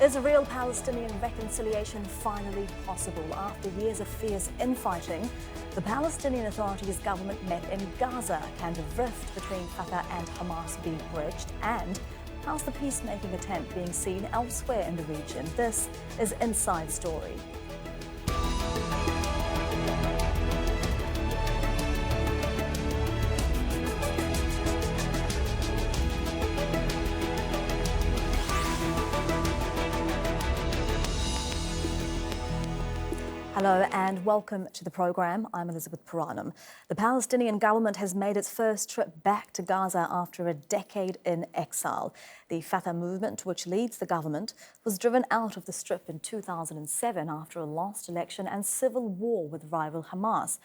Is a real Palestinian reconciliation finally possible? After years of fierce infighting, the Palestinian Authority's government met in Gaza. Can the rift between Fatah and Hamas be bridged? And how's the peacemaking attempt being seen elsewhere in the region? This is Inside Story. Hello and welcome to the programme. I'm Elizabeth Puranam. The Palestinian government has made its first trip back to Gaza after a decade in exile. The Fatah movement, which leads the government, was driven out of the Strip in 2007 after a lost election and civil war with rival Hamas.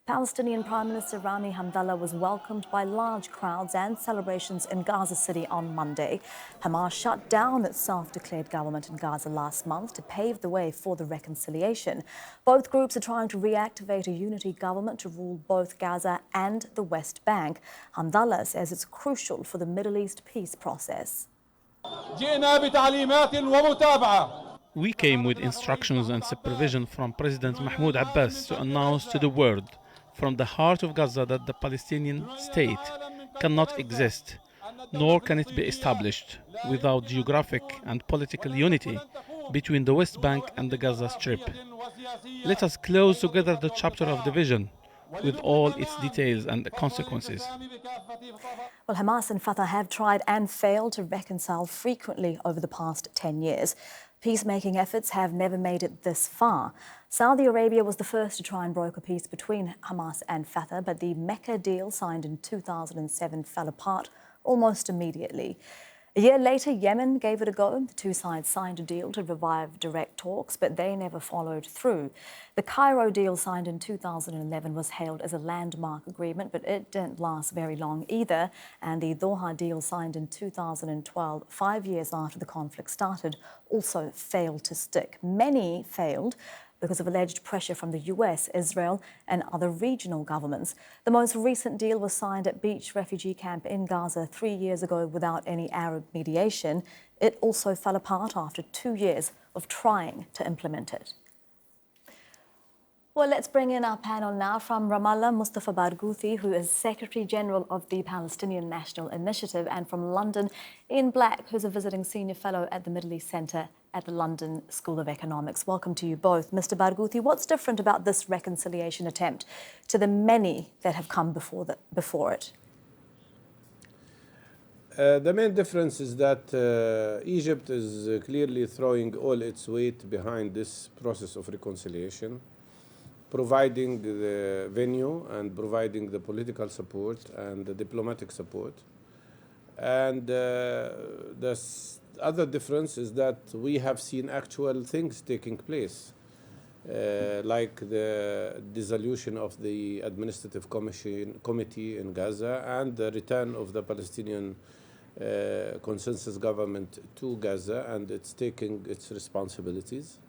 Palestinian Prime Minister Rami Hamdallah was welcomed by large crowds and celebrations in Gaza City on Monday. Hamas shut down its self-declared government in Gaza last month to pave the way for the reconciliation. Both groups are trying to reactivate a unity government to rule both Gaza and the West Bank. Hamdallah says it's crucial for the Middle East peace process. We came with instructions and supervision from President Mahmoud Abbas to announce to the world from the heart of Gaza that the Palestinian state cannot exist, nor can it be established without geographic and political unity between the West Bank and the Gaza Strip. Let us close together the chapter of division with all its details and consequences. Well, Hamas and Fatah have tried and failed to reconcile frequently over the past 10 years. Peacemaking efforts have never made it this far. Saudi Arabia was the first to try and broker peace between Hamas and Fatah, but the Mecca deal signed in 2007 fell apart almost immediately. A year later, Yemen gave it a go. The two sides signed a deal to revive direct talks, but they never followed through. The Cairo deal signed in 2011 was hailed as a landmark agreement, but it didn't last very long either. And the Doha deal signed in 2012, 5 years after the conflict started, also failed to stick. Many failed because of alleged pressure from the US, Israel and other regional governments. The most recent deal was signed at Beach refugee camp in Gaza 3 years ago without any Arab mediation. It also fell apart after 2 years of trying to implement it. Well, let's bring in our panel now. From Ramallah, Mustafa Barghouti, who is Secretary General of the Palestinian National Initiative, and from London, Ian Black, who's a visiting senior fellow at the Middle East Centre at the London School of Economics. Welcome to you both. Mr. Barghouti, what's different about this reconciliation attempt to the many that have come before it? The main difference is that Egypt is clearly throwing all its weight behind this process of reconciliation, providing the venue and providing the political support and the diplomatic support. And the other difference is that we have seen actual things taking place, like the dissolution of the Administrative Committee in Gaza and the return of the Palestinian consensus government to Gaza, and it's taking its responsibilities.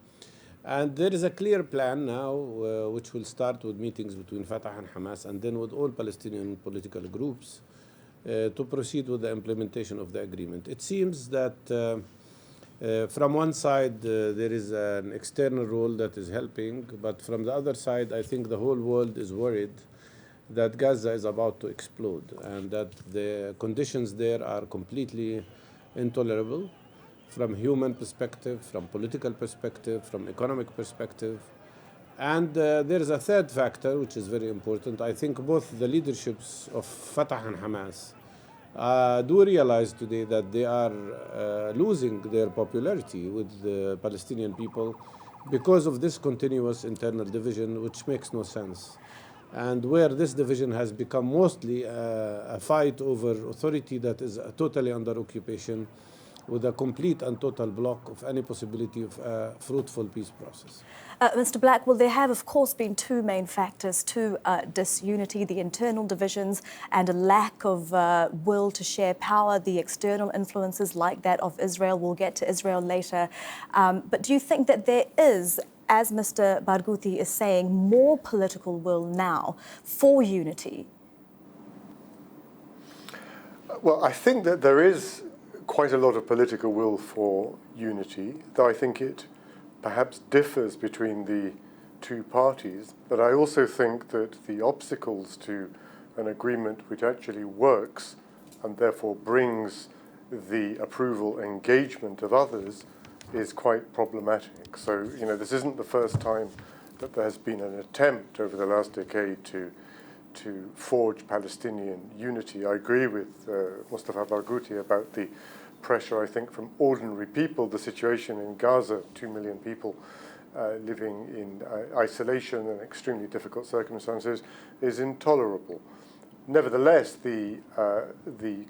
And there is a clear plan now, which will start with meetings between Fatah and Hamas and then with all Palestinian political groups to proceed with the implementation of the agreement. It seems that from one side there is an external role that is helping, but from the other side I think the whole world is worried that Gaza is about to explode and that the conditions there are completely intolerable from human perspective, from political perspective, from economic perspective. And there is a third factor which is very important. I think both the leaderships of Fatah and Hamas do realize today that they are losing their popularity with the Palestinian people because of this continuous internal division, which makes no sense. And where this division has become mostly a fight over authority that is totally under occupation, with a complete and total block of any possibility of a fruitful peace process. Mr. Black, well, there have, of course, been two main factors to disunity: the internal divisions and a lack of will to share power, the external influences like that of Israel. We'll get to Israel later. But do you think that there is, as Mr. Barghouti is saying, more political will now for unity? Well, I think that there is quite a lot of political will for unity, though I think it perhaps differs between the two parties. But I also think that the obstacles to an agreement which actually works and therefore brings the approval engagement of others is quite problematic. So, this isn't the first time that there has been an attempt over the last decade to forge Palestinian unity. I agree with Mustafa Barghouti about the pressure, I think, from ordinary people. The situation in Gaza, 2 million people living in isolation and extremely difficult circumstances, is intolerable. Nevertheless, the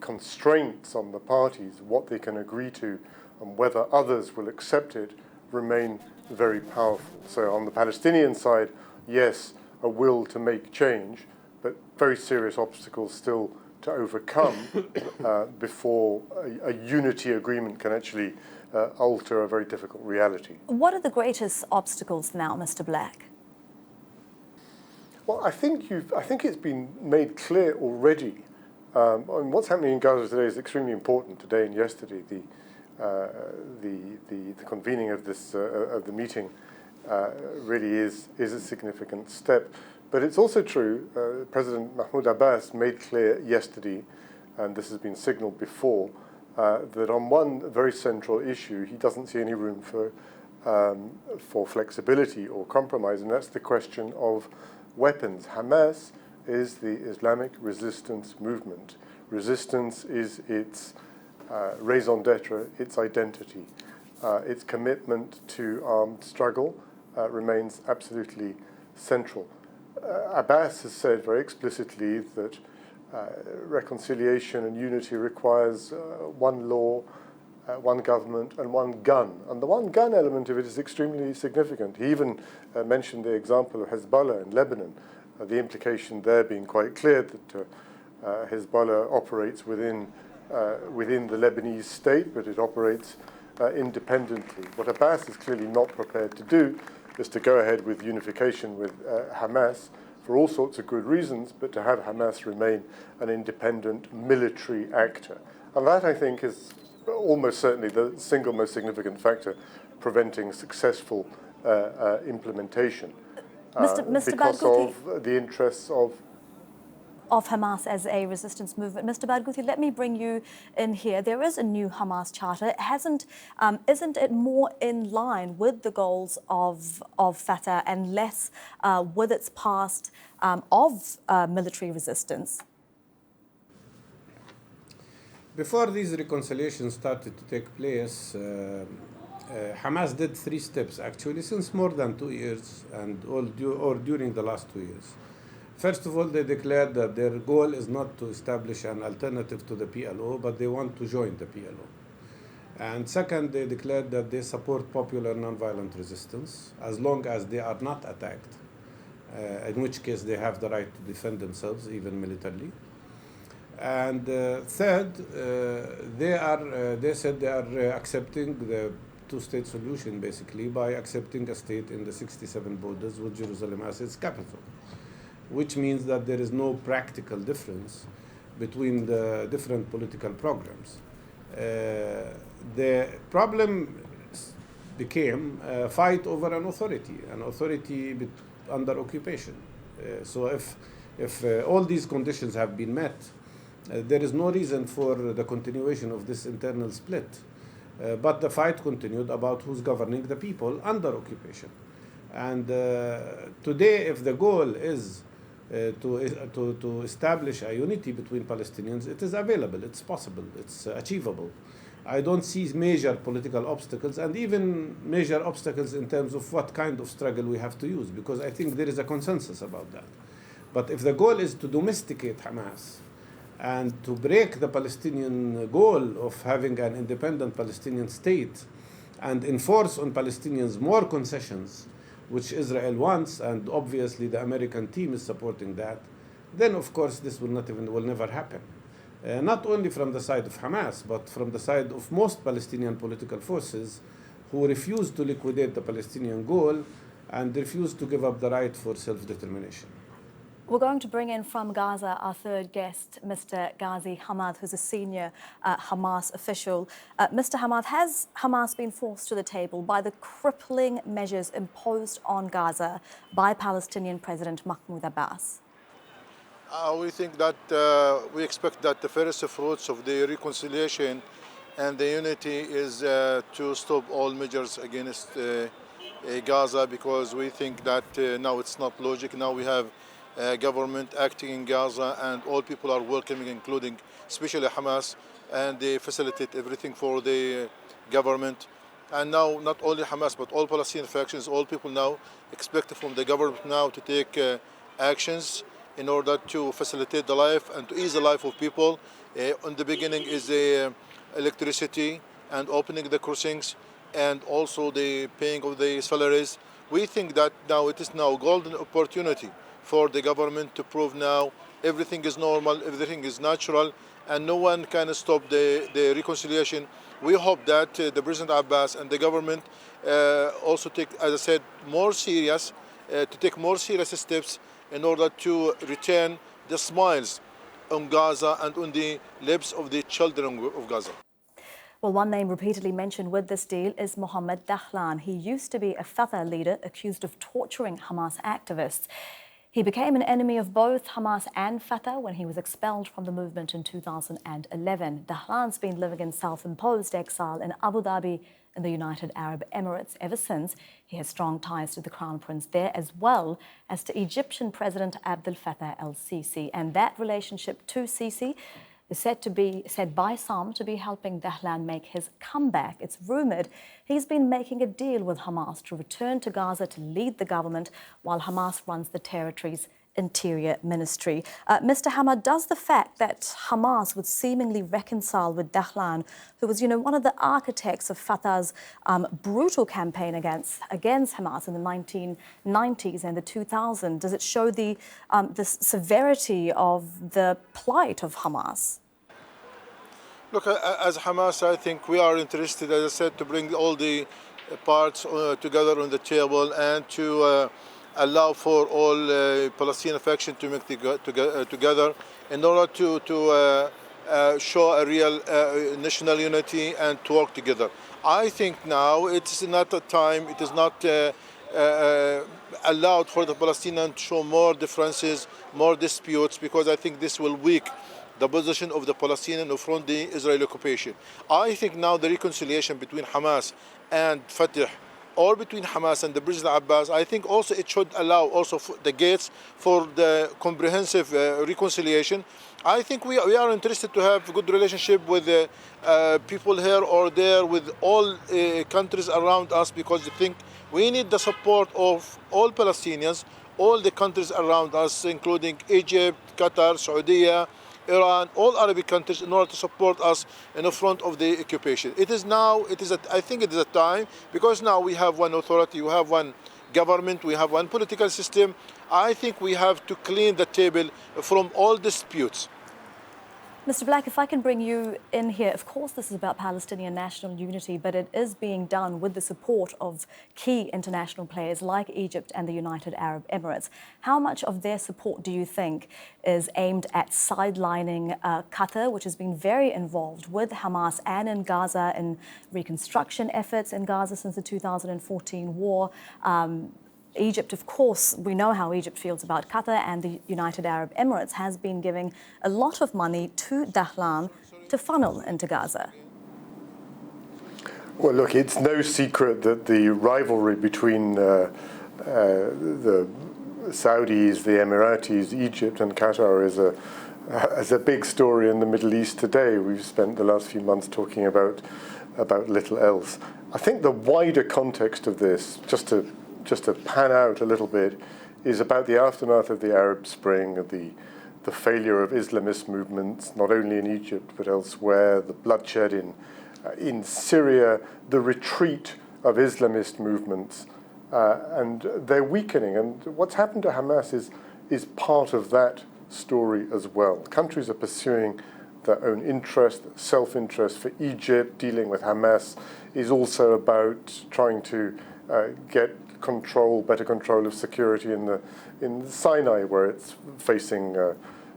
constraints on the parties, what they can agree to and whether others will accept it, remain very powerful. So on the Palestinian side, yes, a will to make change, but very serious obstacles still to overcome before a unity agreement can actually alter a very difficult reality. What are the greatest obstacles now, Mr. Black? Well, I think it's been made clear already. And what's happening in Gaza today is extremely important. Today and yesterday, the convening of this of the meeting really is a significant step. But it's also true. President Mahmoud Abbas made clear yesterday, and this has been signalled before, that on one very central issue, he doesn't see any room for flexibility or compromise, and that's the question of weapons. Hamas is the Islamic resistance movement. Resistance is its raison d'etre, its identity. Its commitment to armed struggle remains absolutely central. Abbas has said very explicitly that reconciliation and unity requires one law, one government, and one gun. And the one gun element of it is extremely significant. He even mentioned the example of Hezbollah in Lebanon, the implication there being quite clear that Hezbollah operates within the Lebanese state, but it operates independently. What Abbas is clearly not prepared to do is to go ahead with unification with Hamas for all sorts of good reasons, but to have Hamas remain an independent military actor. And that, I think, is almost certainly the single most significant factor preventing successful Mr. implementation because Barghouti, of the interests of Hamas as a resistance movement. Mr. Barghouti, let me bring you in here. There is a new Hamas charter. Isn't it more in line with the goals of Fatah and less with its past of military resistance? Before these reconciliations started to take place, Hamas did 3 steps actually since more than 2 years and during the last 2 years. First of all, they declared that their goal is not to establish an alternative to the PLO, but they want to join the PLO. And second, they declared that they support popular nonviolent resistance as long as they are not attacked, in which case they have the right to defend themselves, even militarily. And third, they said they are accepting the two-state solution, basically, by accepting a state in the 67 borders with Jerusalem as its capital, which means that there is no practical difference between the different political programs. The problem became a fight over an authority under occupation. So if all these conditions have been met, there is no reason for the continuation of this internal split. But the fight continued about who's governing the people under occupation. And today, if the goal is to establish a unity between Palestinians, it is available, it's possible, it's achievable. I don't see major political obstacles and even major obstacles in terms of what kind of struggle we have to use, because I think there is a consensus about that. But if the goal is to domesticate Hamas and to break the Palestinian goal of having an independent Palestinian state and enforce on Palestinians more concessions, which Israel wants, and obviously the American team is supporting that, then of course this will never happen. Not only from the side of Hamas, but from the side of most Palestinian political forces who refuse to liquidate the Palestinian goal and refuse to give up the right for self-determination. We're going to bring in from Gaza our third guest, Mr. Ghazi Hamad, who's a senior Hamas official. Mr. Hamad, has Hamas been forced to the table by the crippling measures imposed on Gaza by Palestinian President Mahmoud Abbas? We think that we expect that the first fruits of the reconciliation and the unity is to stop all measures against Gaza, because we think that now it's not logic. Now we have government acting in Gaza and all people are welcoming, including especially Hamas, and they facilitate everything for the government. And now not only Hamas but all Palestinian factions, all people now expect from the government now to take actions in order to facilitate the life and to ease the life of people. In the beginning is the electricity and opening the crossings and also the paying of the salaries. We think that now it is now a golden opportunity for the government to prove now everything is normal, everything is natural, and no one can stop the reconciliation. We hope that the President Abbas and the government also take, as I said, to take more serious steps in order to return the smiles on Gaza and on the lips of the children of Gaza. Well, one name repeatedly mentioned with this deal is Mohammed Dahlan. He used to be a Fatah leader accused of torturing Hamas activists. He became an enemy of both Hamas and Fatah when he was expelled from the movement in 2011. Dahlan's been living in self-imposed exile in Abu Dhabi in the United Arab Emirates ever since. He has strong ties to the Crown Prince there, as well as to Egyptian President Abdel Fattah el-Sisi. And that relationship to Sisi is said by some to be helping Dahlan make his comeback. It's rumoured he's been making a deal with Hamas to return to Gaza to lead the government while Hamas runs the territory's interior ministry. Mr. Hamad, does the fact that Hamas would seemingly reconcile with Dahlan, who was, one of the architects of Fatah's brutal campaign against Hamas in the 1990s and the 2000s, does it show the severity of the plight of Hamas? Look, as Hamas, I think we are interested, as I said, to bring all the parts together on the table and to allow for all Palestinian factions to make together in order to show a real national unity and to work together. I think now it's not a time, it is not allowed for the Palestinians to show more differences, more disputes, because I think this will weaken the position of the Palestinians from the Israeli occupation. I think now the reconciliation between Hamas and Fatah, or between Hamas and the President Abbas, I think also it should allow also the gates for the comprehensive reconciliation. I think we are interested to have a good relationship with people here or there, with all countries around us, because I think we need the support of all Palestinians, all the countries around us, including Egypt, Qatar, Saudi, Iran, all Arabic countries, in order to support us in the front of the occupation. I think it is a time, because now we have one authority, we have one government, we have one political system. I think we have to clean the table from all disputes. Mr. Black, if I can bring you in here, of course this is about Palestinian national unity, but it is being done with the support of key international players like Egypt and the United Arab Emirates. How much of their support do you think is aimed at sidelining Qatar, which has been very involved with Hamas and in Gaza in reconstruction efforts in Gaza since the 2014 war? Egypt, of course, we know how Egypt feels about Qatar, and the United Arab Emirates has been giving a lot of money to Dahlan to funnel into Gaza. Well, look, it's no secret that the rivalry between the Saudis, the Emiratis, Egypt and Qatar is a big story in the Middle East today. We've spent the last few months talking about little else. I think the wider context of this, just to pan out a little bit, is about the aftermath of the Arab Spring, the failure of Islamist movements, not only in Egypt but elsewhere, the bloodshed in Syria, the retreat of Islamist movements, and their weakening. And what's happened to Hamas is part of that story as well. Countries are pursuing their own interest, self-interest. For Egypt, dealing with Hamas is also about trying to get better control of security in Sinai, where it's facing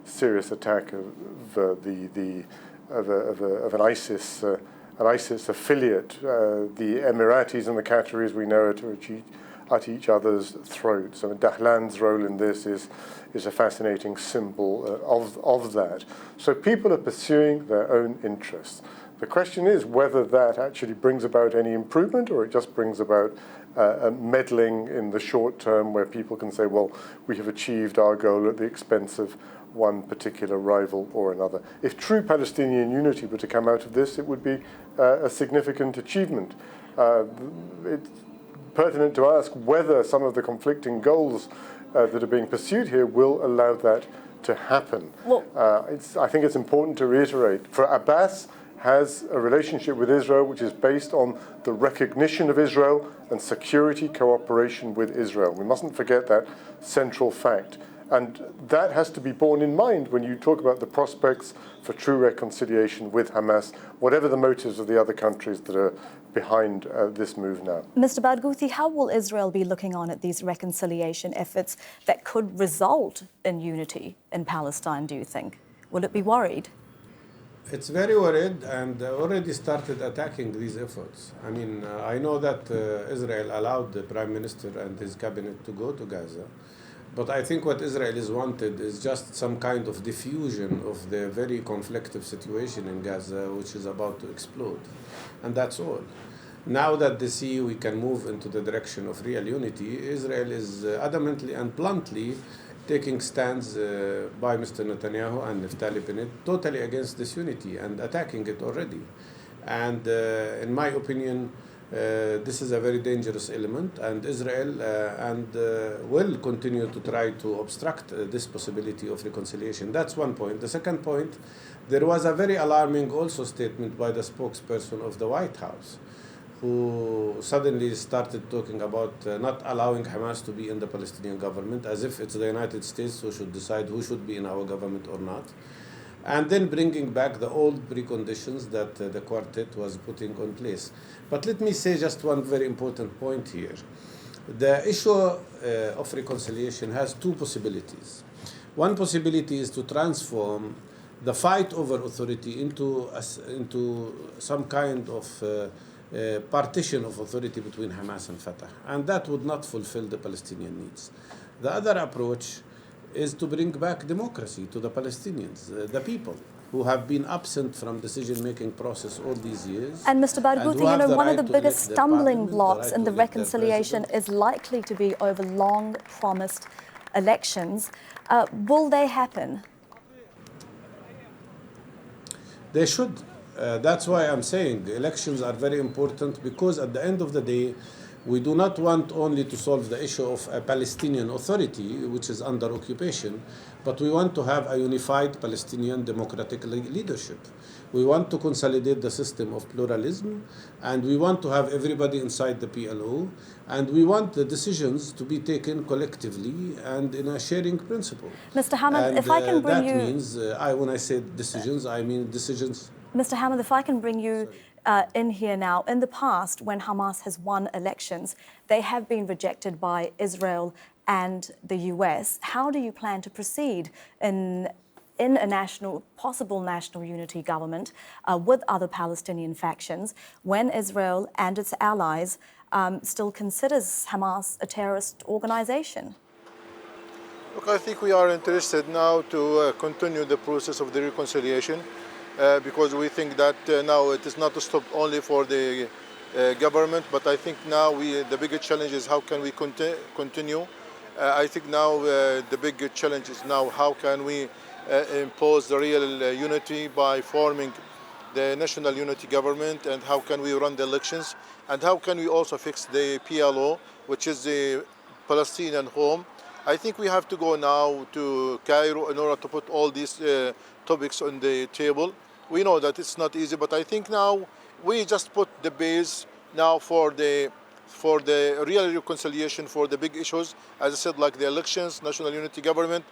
serious attack of an ISIS affiliate. The Emiratis and the Qataris, we know, are at each other's throats. I mean, Dahlan's role in this is a fascinating symbol of that. So people are pursuing their own interests. The question is whether that actually brings about any improvement, or it just brings about meddling in the short term, where people can say, well, we have achieved our goal at the expense of one particular rival or another. If true Palestinian unity were to come out of this, it would be a significant achievement. It's pertinent to ask whether some of the conflicting goals that are being pursued here will allow that to happen. Well, I think it's important to reiterate, for Abbas has a relationship with Israel which is based on the recognition of Israel and security cooperation with Israel. We mustn't forget that central fact. And that has to be borne in mind when you talk about the prospects for true reconciliation with Hamas, whatever the motives of the other countries that are behind this move now. Mr. Barghouti, how will Israel be looking on at these reconciliation efforts that could result in unity in Palestine, do you think? Will it be worried? It's very worried and already started attacking these efforts. I mean, I know that Israel allowed the Prime Minister and his cabinet to go to Gaza, but I think what Israelis wanted is just some kind of diffusion of the very conflictive situation in Gaza, which is about to explode. And that's all. Now that they see we can move into the direction of real unity, Israel is adamantly and bluntly taking stands by Mr. Netanyahu and Naftali Bennett totally against this unity and attacking it already. And in my opinion, this is a very dangerous element, and Israel will continue to try to obstruct this possibility of reconciliation. That's one point. The second point, there was a very alarming also statement by the spokesperson of the White House, who suddenly started talking about not allowing Hamas to be in the Palestinian government, as if it's the United States who should decide who should be in our government or not. And then bringing back the old preconditions that the quartet was putting on place. But let me say just one very important point here. The issue of reconciliation has two possibilities. One possibility is to transform the fight over authority into some kind of partition of authority between Hamas and Fatah. And that would not fulfill the Palestinian needs. The other approach is to bring back democracy to the Palestinians, the people who have been absent from decision-making process all these years. And Mr. Barghouti, you know, one of the biggest stumbling blocks in the elect reconciliation is likely to be over long-promised elections. Will they happen? They should. That's why I'm saying the elections are very important, because at the end of the day, we do not want only to solve the issue of a Palestinian authority, which is under occupation, but we want to have a unified Palestinian democratic leadership. We want to consolidate the system of pluralism, and we want to have everybody inside the PLO, and we want the decisions to be taken collectively and in a sharing principle. Mr. Hamad, if I can bring you... That means, when I say decisions, I mean decisions... Mr. Hamad, if I can bring you in here now. In the past, when Hamas has won elections, they have been rejected by Israel and the US. How do you plan to proceed in a possible national unity government with other Palestinian factions when Israel and its allies still considers Hamas a terrorist organization? Look, I think we are interested now to continue the process of the reconciliation. Because we think that now it is not a stop only for the government, but I think now the bigger challenge is how can we continue. I think now the big challenge is now how can we impose the real unity by forming the national unity government, and how can we run the elections, and how can we also fix the PLO, which is the Palestinian home. I think we have to go now to Cairo in order to put all these topics on the table. We know that it's not easy, but I think now we just put the base now for the real reconciliation for the big issues, as I said, like the elections, national unity government,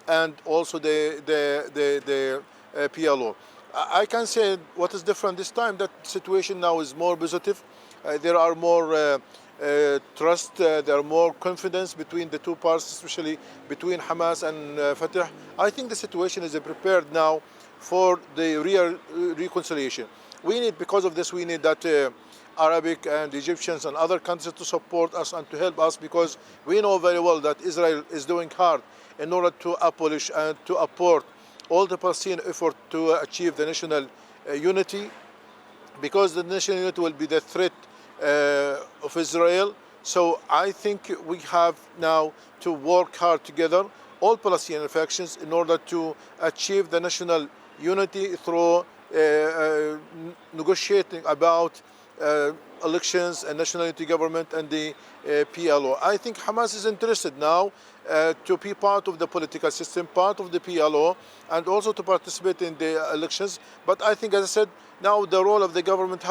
and also the PLO. I can say what is different this time, that situation now is more positive. There are more trust, there are more confidence between the two parties, especially between Hamas and Fatah. I think the situation is prepared now for the real reconciliation. Because of this, we need that Arabic and Egyptians and other countries to support us and to help us, because we know very well that Israel is doing hard in order to abolish and to support all the Palestinian effort to achieve the national unity, because the national unity will be the threat of Israel. So I think we have now to work hard together, all Palestinian factions, in order to achieve the national unity through negotiating about elections and national unity government and the PLO. I think Hamas is interested now to be part of the political system, part of the PLO, and also to participate in the elections. But I think, as I said, now the role of the government,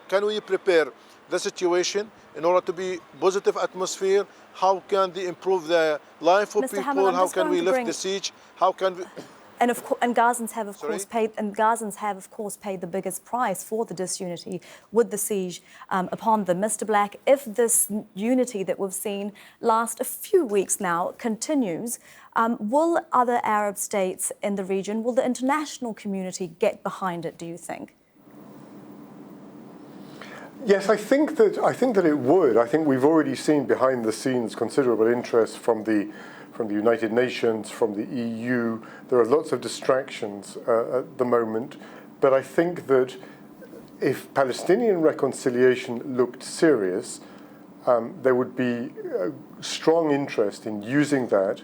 can we prepare the situation in order to be positive atmosphere? How can they improve the life of Mr. people? Hamad, How can we lift the siege? How can we... And Gazans have, of course, paid the biggest price for the disunity with the siege upon them. Mr. Black, if this unity that we've seen last a few weeks now continues, will other Arab states in the region, will the international community get behind it, do you think? Yes, I think that it would. I think we've already seen behind the scenes considerable interest from the United Nations, from the EU. There are lots of distractions at the moment, but I think that if Palestinian reconciliation looked serious, there would be a strong interest in using that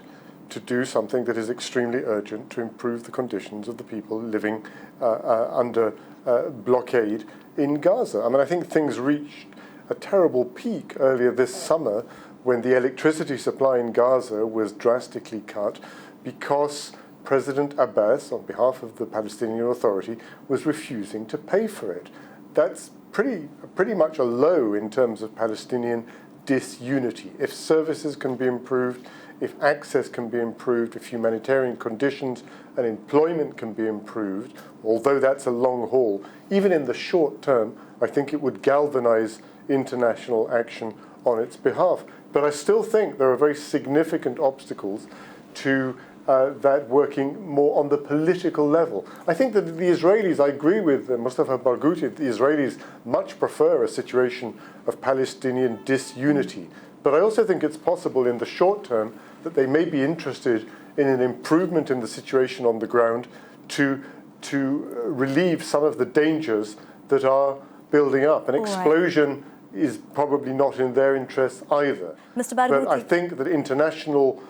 to do something that is extremely urgent to improve the conditions of the people living under blockade in Gaza. I mean, I think things reached a terrible peak earlier this summer when the electricity supply in Gaza was drastically cut because President Abbas, on behalf of the Palestinian Authority, was refusing to pay for it. That's pretty much a low in terms of Palestinian disunity. If services can be improved, if access can be improved, if humanitarian conditions and employment can be improved, although that's a long haul, even in the short term, I think it would galvanize international action on its behalf. But I still think there are very significant obstacles to that working more on the political level. I think that the Israelis, I agree with Mustafa Barghouti, the Israelis much prefer a situation of Palestinian disunity. But I also think it's possible in the short term that they may be interested in an improvement in the situation on the ground to relieve some of the dangers that are building up. An explosion is probably not in their interests either. Mr. Barghouti. But I think that international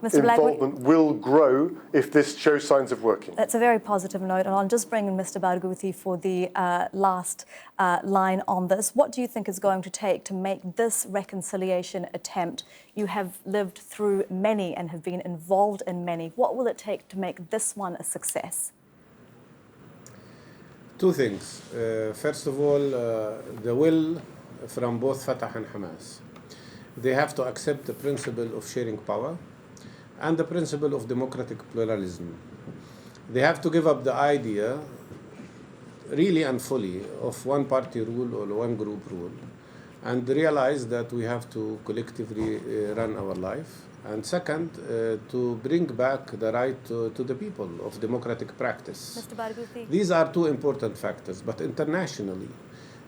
involvement will grow if this shows signs of working. That's a very positive note, and I'll just bring in Mr. Barghouti for the last line on this. What do you think is going to take to make this reconciliation attempt? You have lived through many and have been involved in many. What will it take to make this one a success? Two things. First of all, the will from both Fatah and Hamas. They have to accept the principle of sharing power and the principle of democratic pluralism. They have to give up the idea, really and fully, of one-party rule or one-group rule, and realize that we have to collectively run our life. And second, to bring back the right to the people of democratic practice. Mr. Barghouti. These are two important factors, but internationally,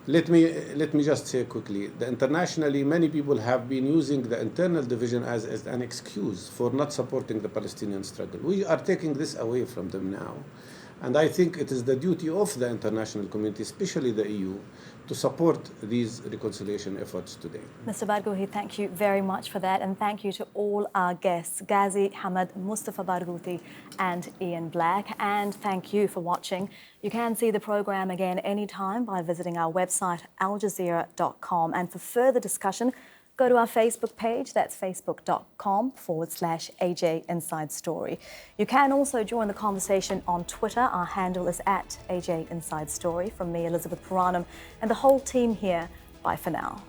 let me just say quickly, internationally, many people have been using the internal division as an excuse for not supporting the Palestinian struggle. We are taking this away from them now. And I think it is the duty of the international community, especially the EU, to support these reconciliation efforts today. Mr. Barghouti, thank you very much for that. And thank you to all our guests, Ghazi Hamad, Mustafa Barghouti and Ian Black. And thank you for watching. You can see the program again anytime by visiting our website, aljazeera.com. And for further discussion, go to our Facebook page, that's facebook.com/AJ Inside Story. You can also join the conversation on Twitter. Our handle is @AJ Inside Story. From me, Elizabeth Puranam, and the whole team here, bye for now.